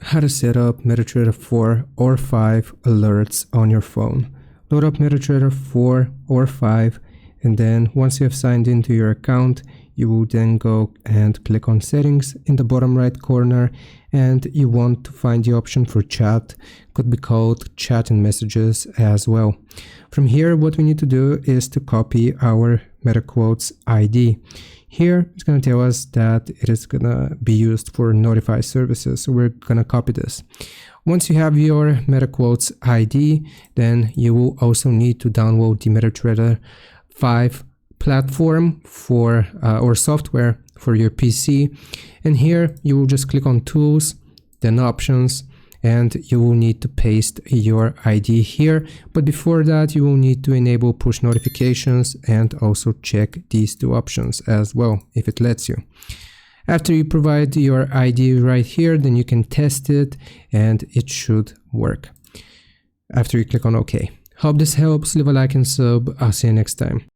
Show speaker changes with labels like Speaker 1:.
Speaker 1: how to set up MetaTrader 4 or 5 alerts on your phone. Load up MetaTrader 4 or 5, and then once you have signed into your account, you will then go and click on settings in the bottom right corner, and you want to find the option for chat. Could be called chat and messages as well. From here, what we need to do is to copy our MetaQuotes ID. Here it's going to tell us that it is going to be used for notify services, so we're going to copy this. Once you have your MetaQuotes ID, then you will also need to download the MetaTrader 5 platform for or software for your PC, and here you will just click on tools, then options, and you will need to paste your ID here. But before that, you will need to enable push notifications and also check these two options as well if it lets you. After you provide your ID right here, then you can test it and it should work after you click on OK. Hope this helps. Leave a like and sub. I'll see you next time.